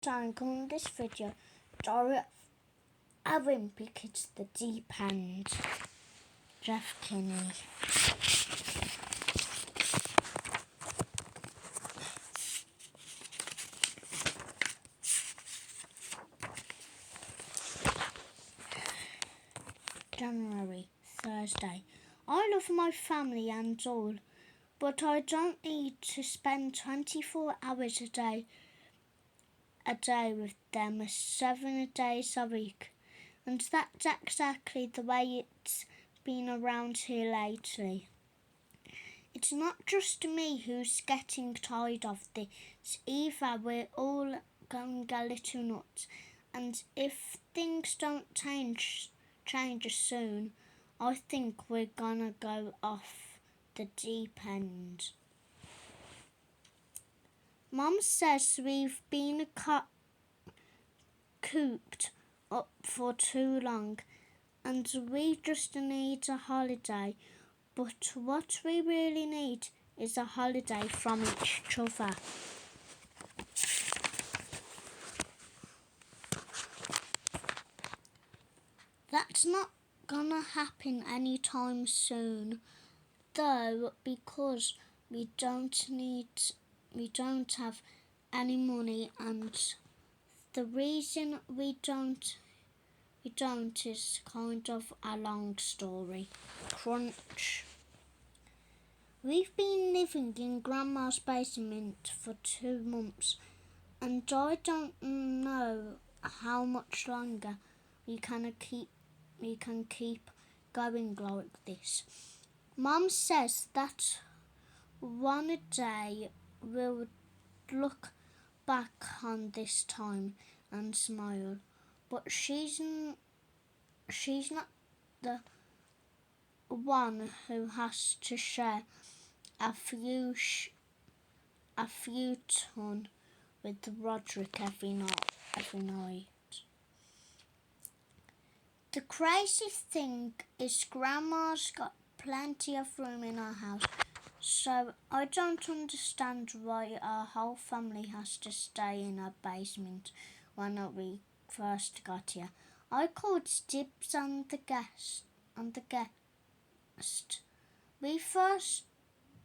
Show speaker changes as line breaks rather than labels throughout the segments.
Tank on this video, Dora a Wimpy Kids the Deep End. Jeff Kinney. January, Thursday. I love my family and all, but I don't need to spend 24 hours a day with them 7 days a week. And that's exactly the way it's been around here lately. It's not just me who's getting tired of this either. We're all going a little nuts. And if things don't change soon, I think we're gonna go off the deep end. Mum says we've been cooped up for too long and we just need a holiday. But what we really need is a holiday from each other. That's not gonna happen anytime soon, though, because we don't have any money, and the reason we don't is kind of a long story. Crunch. We've been living in Grandma's basement for 2 months, and I don't know how much longer we can keep going like this. Mum says that one day we'll look back on this time and smile, but she's not the one who has to share a few ton with Roderick every night. The crazy thing is Grandma's got plenty of room in our house, so I don't understand why our whole family has to stay in a basement when we first got here. I called dibs on the guest.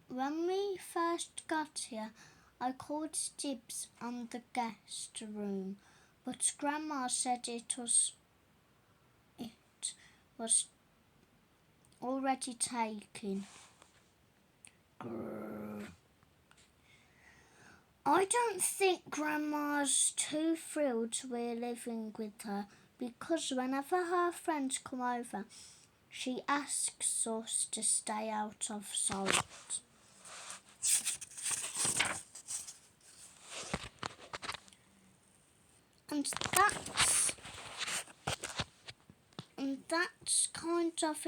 When we first got here, I called dibs on the guest room, but Grandma said it was already taken. Grrr. I don't think Grandma's too thrilled we're living with her, because whenever her friends come over, she asks us to stay out of sight. And that's kind of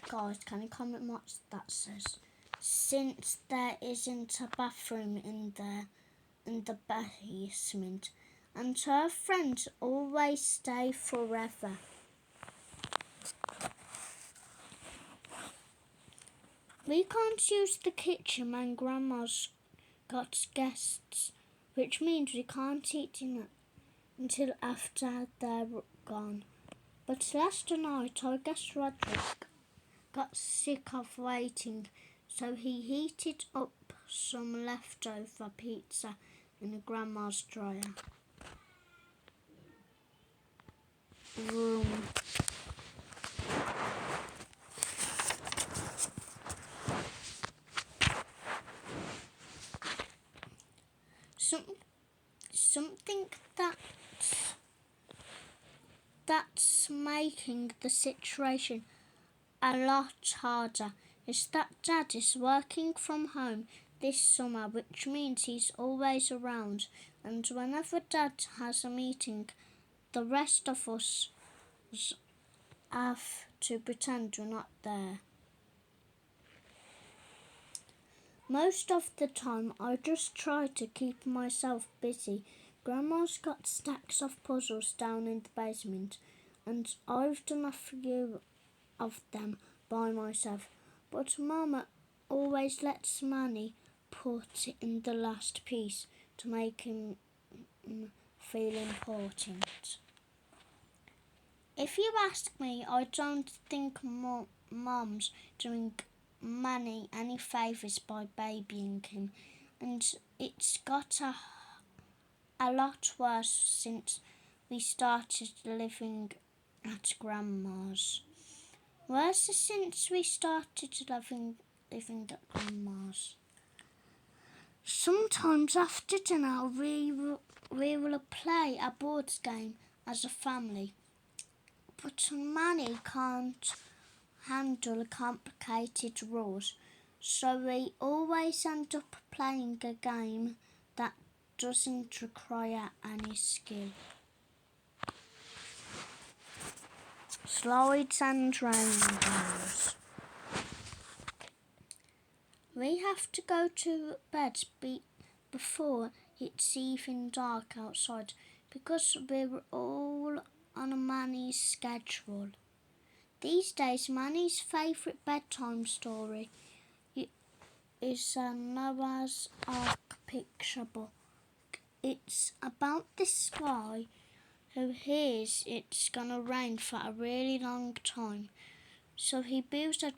Guys, can you comment what that says? Since there isn't a bathroom in the basement, and her friends always stay forever. We can't use the kitchen when Grandma's got guests, which means we can't eat dinner until after they're gone. But last night, I guess Roderick got sick of waiting, so he heated up some leftover pizza in Grandma's dryer. Room. Something that's making the situation a lot harder is that Dad is working from home this summer, which means he's always around, and whenever Dad has a meeting, the rest of us have to pretend we're not there. Most of the time I just try to keep myself busy Grandma's got stacks of puzzles down in the basement, and I've done a few of them by myself. But Mama always lets Manny put in the last piece to make him feel important. If you ask me, I don't think Mum's doing Manny any favours by babying him, and it's got a lot worse since we started living at Grandma's. Worse since we started living at Grandma's. Sometimes after dinner we will play a board game as a family, but Manny can't handle complicated rules, so we always end up playing a game that doesn't require any skill. Slides and rainbows. We have to go to bed before it's even dark outside because we're all on Manny's schedule. These days, Manny's favourite bedtime story is a Noah's Ark picture book. It's about this guy who hears it's gonna rain for a really long time, so he builds a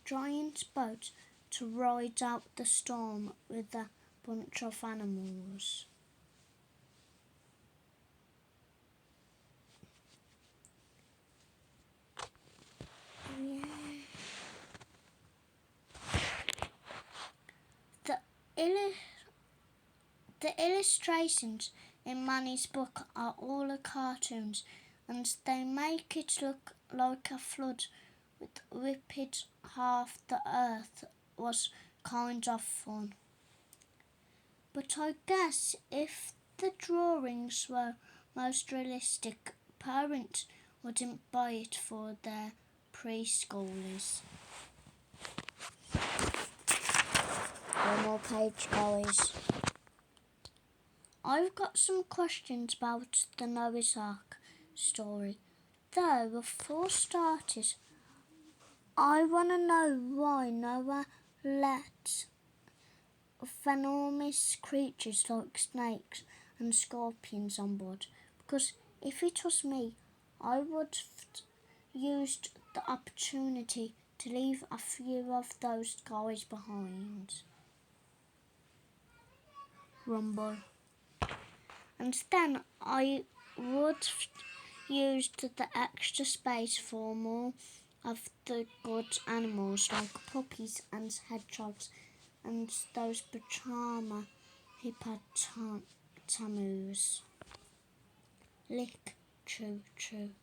giant boat to ride out the storm with a bunch of animals. The illustrations in Manny's book are all cartoons, and they make it look like a flood with whipped half the earth was kind of fun. But I guess if the drawings were most realistic, parents wouldn't buy it for their preschoolers. One more page, guys. I've got some questions about the Noah's Ark story. Though, before starters, I want to know why Noah let venomous creatures like snakes and scorpions on board. Because if it was me, I would have used the opportunity to leave a few of those guys behind. Rumble. And then I would have used the extra space for more of the good animals like puppies and hedgehogs and those pajama hippopotamus. Lick, choo, choo.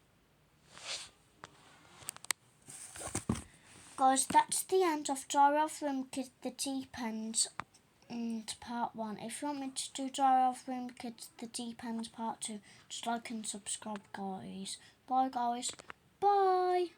Guys, that's the end of Diary of Wimpy, the Deep End, and part 1. If you want me to do Diary of Wimpy, the Deep End part 2, just like and subscribe, guys. Bye, guys. Bye.